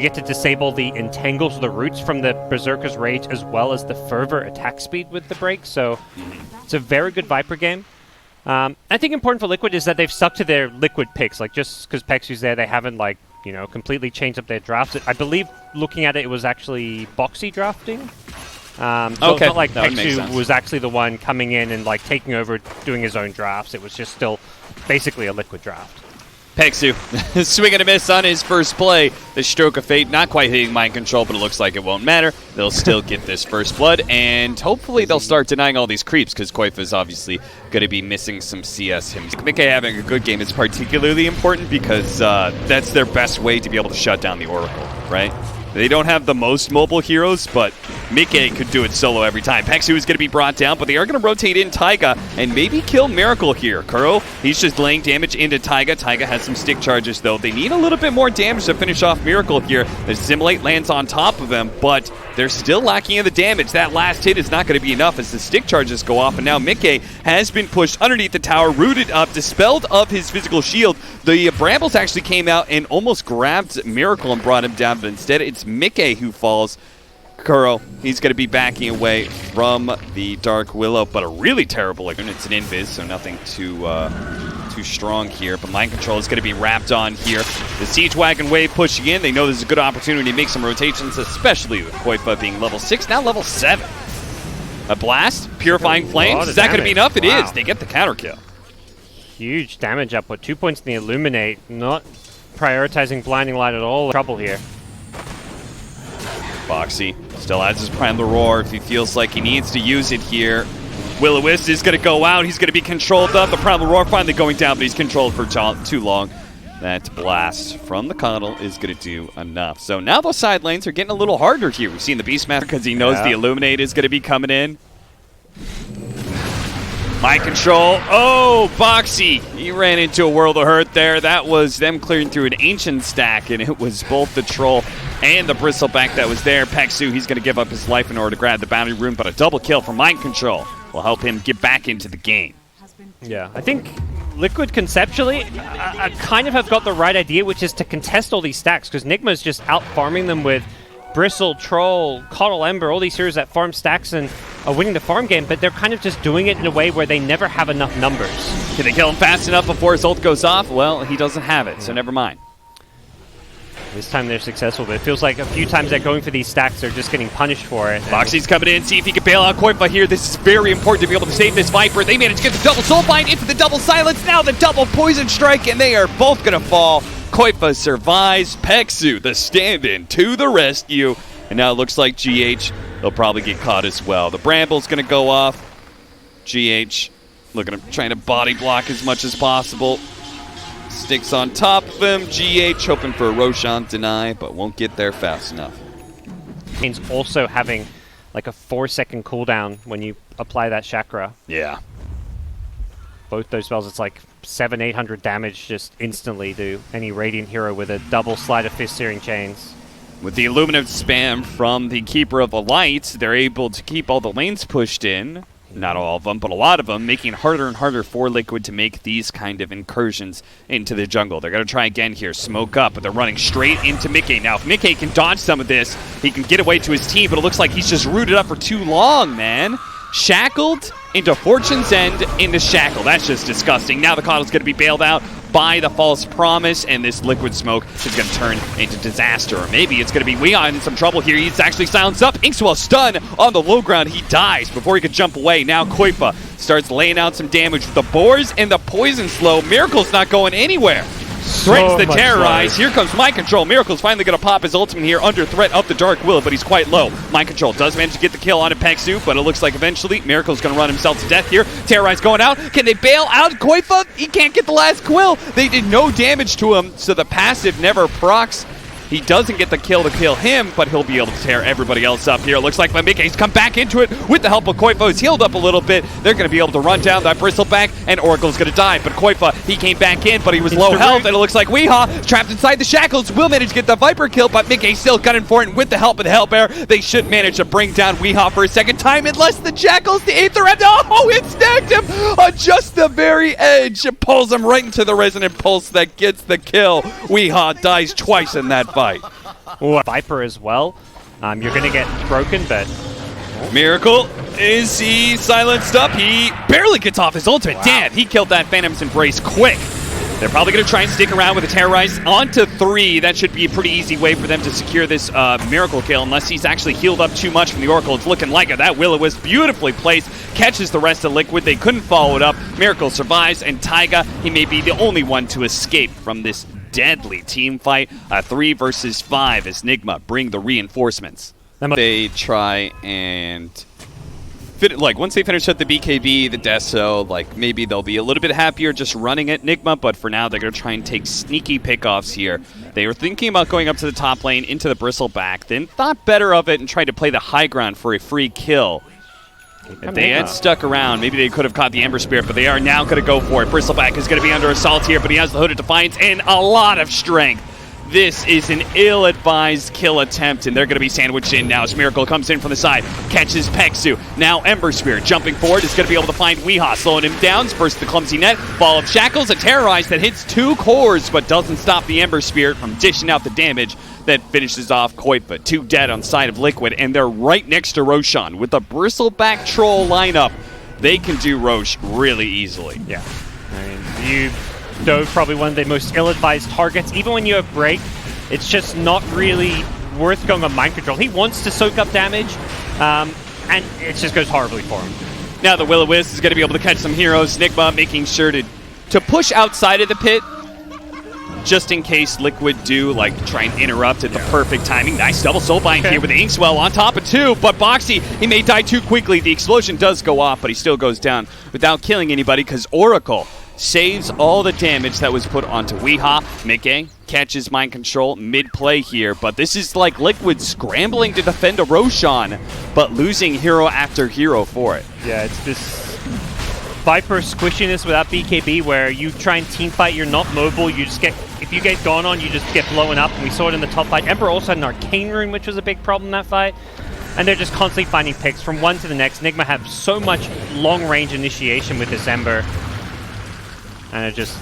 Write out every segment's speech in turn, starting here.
get to disable the entangles, the roots from the Berserker's Rage, as well as the Fervor attack speed with the break. So it's a very good Viper game. I think important for Liquid is that they've stuck to their Liquid picks. Like, just because Pexu's there, they haven't, like, you know, completely changed up their drafts. I believe, looking at it was actually Boxy drafting. So it's not like Pexu was actually the one coming in and, like, taking over, doing his own drafts. It was just still basically a Liquid draft. Pexu, swing and a miss on his first play. The Stroke of Fate, not quite hitting Mind Control, but it looks like it won't matter. They'll still get this first blood, and hopefully they'll start denying all these creeps, because Koifa is obviously going to be missing some CS himself. Meten having a good game is particularly important because that's their best way to be able to shut down the Oracle, right? They don't have the most mobile heroes, but Meten could do it solo every time. Pexu is going to be brought down, but they are going to rotate in Taiga and maybe kill Miracle here. Kuro, he's just laying damage into Taiga. Taiga has some stick charges, though. They need a little bit more damage to finish off Miracle here. The Simulate lands on top of him, but they're still lacking in the damage. That last hit is not going to be enough as the stick charges go off, and now Meten has been pushed underneath the tower, rooted up, dispelled of his physical shield. The Brambles actually came out and almost grabbed Miracle and brought him down, but instead it's Meten who falls. Kuro, he's going to be backing away from the Dark Willow, but a really terrible, it's an invis, so nothing too strong here, but Mind Control is going to be wrapped on here. The Siege Wagon wave pushing in. They know there's a good opportunity to make some rotations, especially with Koifa being level 6, now level 7. A blast, Purifying Flames, is that going to be enough? It is. They get the counter kill. Huge damage output, 2 points in the Illuminate, not prioritizing Blinding Light at all. Trouble here. Boxy still has his Primal Roar if he feels like he needs to use it here. Will-O-Wisp is going to go out. He's going to be controlled up. The Primal Roar finally going down, but he's controlled for too long. That blast from the Coddle is going to do enough. So now those side lanes are getting a little harder here. We've seen the Beastmaster because he knows the Illuminate is going to be coming in. Mind Control. Oh, Boxy. He ran into a world of hurt there. That was them clearing through an Ancient stack, and it was both the Troll and the Bristleback that was there. Pexu, he's going to give up his life in order to grab the boundary rune, but a double kill from Mind Control will help him get back into the game. Yeah, I think Liquid conceptually I kind of have got the right idea, which is to contest all these stacks, because Nigma's just out-farming them with Bristle, Troll, Coddle, Ember, all these heroes that farm stacks and are winning the farm game, but they're kind of just doing it in a way where they never have enough numbers. Can they kill him fast enough before his ult goes off? Well, he doesn't have it, so never mind. This time they're successful, but it feels like a few times they're going for these stacks, they're just getting punished for it. Boxy's coming in, see if he can bail out Koifa here. This is very important to be able to save this Viper. They managed to get the double Soulbind into the double Silence, now the double Poison Strike, and they are both going to fall. Koifa survives. Pexu, the stand-in, to the rescue. And now it looks like GH, they'll probably get caught as well. The Bramble's going to go off. GH, look at him trying to body block as much as possible. Sticks on top of him. GH hoping for a Roshan deny, but won't get there fast enough. Means also having like a 4-second cooldown when you apply that chakra. Yeah. Both those spells, it's like 700-800 damage just instantly to any Radiant hero with a double Sleight of Fist Searing Chains. With the Illuminative spam from the Keeper of the Light, they're able to keep all the lanes pushed in. Not all of them, but a lot of them, making it harder and harder for Liquid to make these kind of incursions into the jungle. They're going to try again here, smoke up, but they're running straight into Meten. Now, if Meten can dodge some of this, he can get away to his team, but it looks like he's just rooted up for too long, man. Shackled into Fortune's End into Shackle. That's just disgusting. Now the Coddle's going to be bailed out by the False Promise, and this Liquid Smoke is going to turn into disaster. Or maybe it's going to be Weon in some trouble here. He's actually silenced up. Inkswell stun on the low ground. He dies before he could jump away. Now Koifa starts laying out some damage with the Boars and the Poison Slow. Miracle's not going anywhere. Threatens the Terrorize. Here comes Mind Control. Miracle's finally going to pop his ultimate here under threat of the Dark Will, but he's quite low. Mind Control does manage to get the kill on Pexu, but it looks like eventually Miracle's going to run himself to death here. Terrorize going out. Can they bail out Koifa? He can't get the last Quill. They did no damage to him, so the passive never procs. He doesn't get the kill to kill him, but he'll be able to tear everybody else up here. It looks like Mike's come back into it with the help of Koifa, who's healed up a little bit. They're going to be able to run down that Bristleback, and Oracle's going to die. But Koifa, he came back in, but he was low health, and it looks like Weehaw, trapped inside the shackles, will manage to get the Viper kill, but Mike's still gunning for it, and with the help of the Hellbear, they should manage to bring down Weehaw for a second time, unless the Jackals, the Aether, oh, it snagged him on just the very edge. It pulls him right into the Resonant Pulse that gets the kill. Weehaw dies twice in that fight. Or Viper as well. You're going to get broken, but... Miracle, is he silenced up? He barely gets off his ultimate. Wow. Damn, he killed that Phantom's Embrace quick. They're probably going to try and stick around with the Terrorize. On to 3. That should be a pretty easy way for them to secure this Miracle kill, unless he's actually healed up too much from the Oracle. It's looking like it. That Will-O-Wisp beautifully placed, catches the rest of Liquid. They couldn't follow it up. Miracle survives, and Taiga, he may be the only one to escape from this deadly team fight. 3 versus 5 as Nigma bring the reinforcements. They try and... once they finish up the BKB, the Deso, maybe they'll be a little bit happier just running at Nigma, but for now they're going to try and take sneaky pickoffs here. They were thinking about going up to the top lane into the Bristleback, then thought better of it and tried to play the high ground for a free kill. If they had stuck around, maybe they could have caught the Ember Spirit, but they are now going to go for it. Bristleback is going to be under assault here, but he has the Hood of Defiance and a lot of strength. This is an ill-advised kill attempt, and they're going to be sandwiched in now as Miracle comes in from the side, catches Peksu. Now Ember Spirit jumping forward is going to be able to find Weehaw, slowing him down, bursts the clumsy net, ball of shackles, a Terrorize that hits 2 cores, but doesn't stop the Ember Spirit from dishing out the damage that finishes off Koipa. 2 dead on side of Liquid, and they're right next to Roshan. With the Bristleback Troll lineup, they can do Rosh really easily. Yeah. I mean, you... Dove probably one of the most ill-advised targets. Even when you have break, it's just not really worth going on mind control. He wants to soak up damage, and it just goes horribly for him. Now the Will-O-Wisp is going to be able to catch some heroes. Nigma making sure to push outside of the pit, just in case Liquid do try and interrupt at the perfect timing. Nice double soulbind here with the Inkswell on top of 2, but Boxy, he may die too quickly. The explosion does go off, but he still goes down without killing anybody because Oracle saves all the damage that was put onto Weehaw. Mickey catches mind control mid-play here, but this is Liquid scrambling to defend a Roshan, but losing hero after hero for it. Yeah, it's this Viper squishiness without BKB where you try and team fight, you're not mobile, you just get, if you get gone on, you just get blown up, and we saw it in the top fight. Emperor also had an Arcane Rune, which was a big problem in that fight. And they're just constantly finding picks from one to the next. Nigma have so much long-range initiation with this Ember. And are just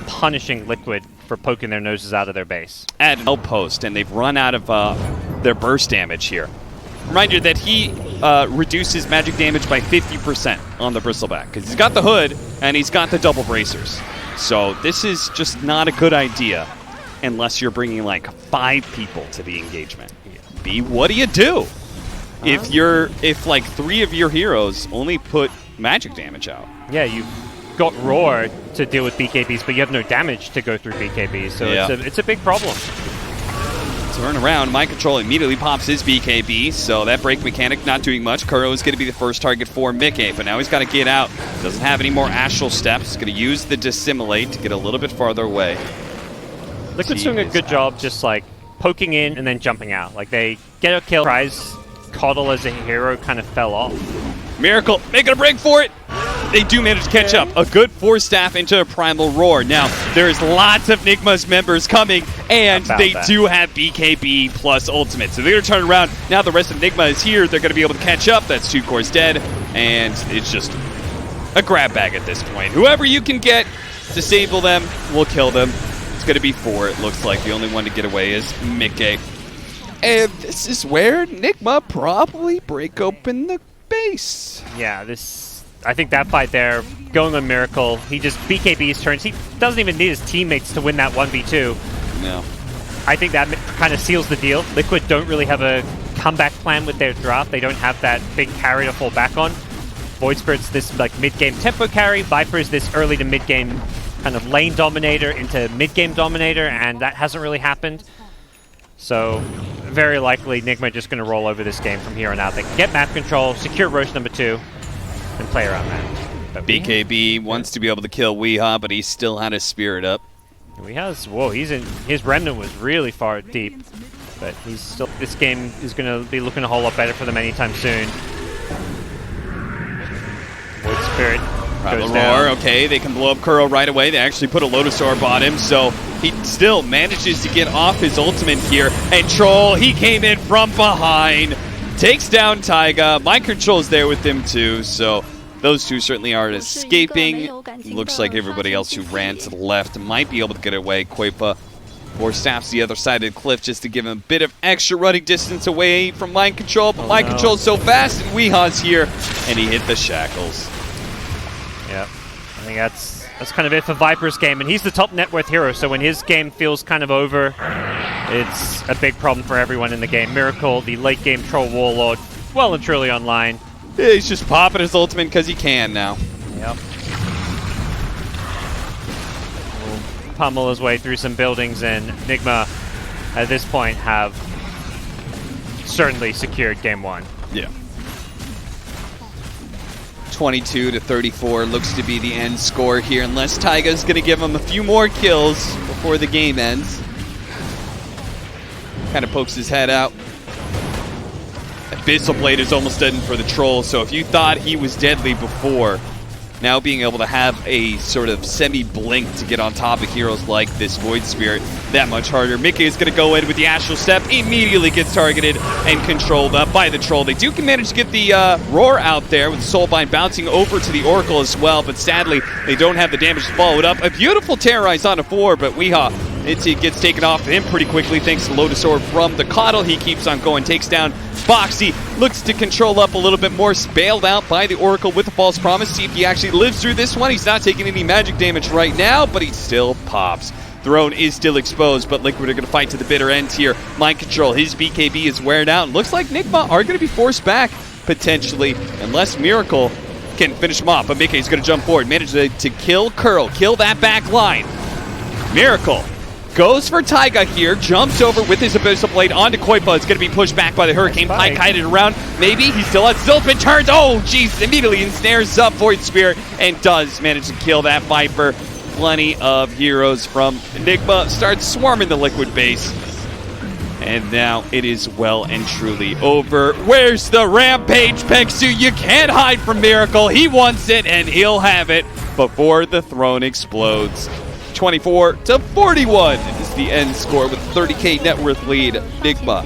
punishing Liquid for poking their noses out of their base. At an outpost, and they've run out of their burst damage here. Reminder that he reduces magic damage by 50% on the Bristleback, because he's got the Hood, and he's got the double bracers. So this is just not a good idea, unless you're bringing 5 people to the engagement. B, what do you do? If 3 of your heroes only put magic damage out? Yeah, you got Roar to deal with BKBs, but you have no damage to go through BKBs, so it's a big problem. Turn around, Mind Control immediately pops his BKB, so that break mechanic not doing much. Kuro is going to be the first target for Mickey, but now he's got to get out. Doesn't have any more astral steps. Going to use the Dissimulate to get a little bit farther away. Liquid's doing a good job just poking in and then jumping out. They get a kill. Prize Coddle as a hero kind of fell off. Miracle making a break for it. They do manage to catch up. A good 4-staff into a Primal Roar. Now, there's lots of Nigma's members coming, and they do have BKB plus Ultimate. So they're going to turn around. Now the rest of Nigma is here. They're going to be able to catch up. That's 2 cores dead, and it's just a grab bag at this point. Whoever you can get, disable them, we'll kill them. It's going to be 4, it looks like. The only one to get away is Mickey. And this is where Nigma probably break open the base. Yeah, I think that fight there, going on Miracle, he just BKB's turns. He doesn't even need his teammates to win that 1v2. No. I think that kind of seals the deal. Liquid don't really have a comeback plan with their draft. They don't have that big carry to fall back on. Void Spirit's this mid-game tempo carry. Viper's this early to mid-game kind of lane dominator into mid-game dominator, and that hasn't really happened. So very likely Nigma just going to roll over this game from here on out. They can get map control, secure Roche number 2, and play around that. But BKB wants to be able to kill Weehaw, but he still had his spirit up. He has, whoa, his Remnant was really far deep. But he's still, this game is going to be looking a whole lot better for them anytime soon. Void Spirit goes down. Okay, they can blow up Kuro right away. They actually put a Lotus Orb on him, so he still manages to get off his ultimate here. And Troll, he came in from behind, takes down Taiga. Mind Control's there with him too, so those two certainly aren't escaping. Looks like everybody else who ran to the left might be able to get away. Koipa Or snaps the other side of the cliff just to give him a bit of extra running distance away from mind control. But mind control is so fast, and Weeha's here, and he hit the shackles. Yeah, I think that's kind of it for Viper's game, and he's the top net worth hero, so when his game feels kind of over, it's a big problem for everyone in the game. Miracle, the late game troll warlord, well and truly online. Yeah, he's just popping his ultimate because he can now. Yep. Will pummel his way through some buildings, and Nigma at this point have certainly secured game one. Yeah. 22-34 looks to be the end score here, unless Taiga's going to give him a few more kills before the game ends. Kind of pokes his head out. Abyssal Blade is almost dead for the troll, so if you thought he was deadly before, now being able to have a sort of semi-blink to get on top of heroes like this Void Spirit, that much harder. Mickey is going to go in with the Astral Step, immediately gets targeted and controlled up by the troll. They do manage to get the Roar out there with the Soulbind bouncing over to the Oracle as well, but sadly, they don't have the damage to follow it up. A beautiful Terrorize on a 4, but Weeha, it gets taken off him pretty quickly thanks to Lotus Orb from the Coddle. He keeps on going, takes down Boxy, looks to control up a little bit more, bailed out by the Oracle with a False Promise. See if he actually lives through this one. He's not taking any magic damage right now, but he still pops. Throne is still exposed, but Liquid are going to fight to the bitter end here. Mind Control, his BKB is wearing out. Looks like Nigma are going to be forced back, potentially, unless Miracle can finish him off. But Mickey is going to jump forward, manage to kill Curl, kill that back line. Miracle goes for Taiga here, jumps over with his Abyssal Blade onto Koipa. It's going to be pushed back by the Hurricane. Pike kited around. Maybe he still has Zilfin. Turns. Oh, jeez. Immediately ensnares up Void Spirit and does manage to kill that Viper. Plenty of heroes from Nigma start swarming the Liquid base. And now it is well and truly over. Where's the Rampage, Peksu? You can't hide from Miracle. He wants it, and he'll have it before the throne explodes. 24-41 is the end score with 30k net worth lead. Nigma